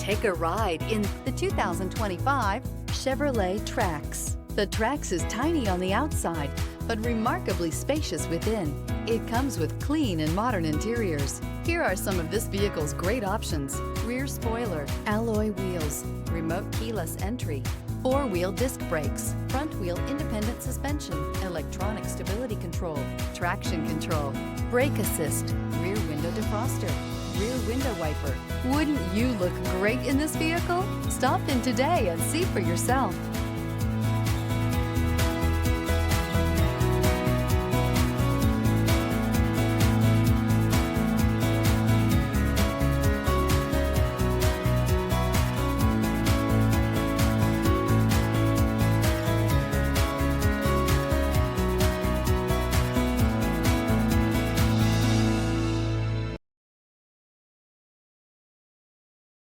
Take a ride in the 2025 Chevrolet Trax. The Trax is tiny on the outside, but remarkably spacious within. It comes with clean and modern interiors. Here are some of this vehicle's great options: rear spoiler, alloy wheels, remote keyless entry, four-wheel disc brakes, front-wheel independent suspension, electronic stability control, traction control, brake assist, rear window defroster, rear window wiper. Wouldn't you look great in this vehicle? Stop in today and see for yourself.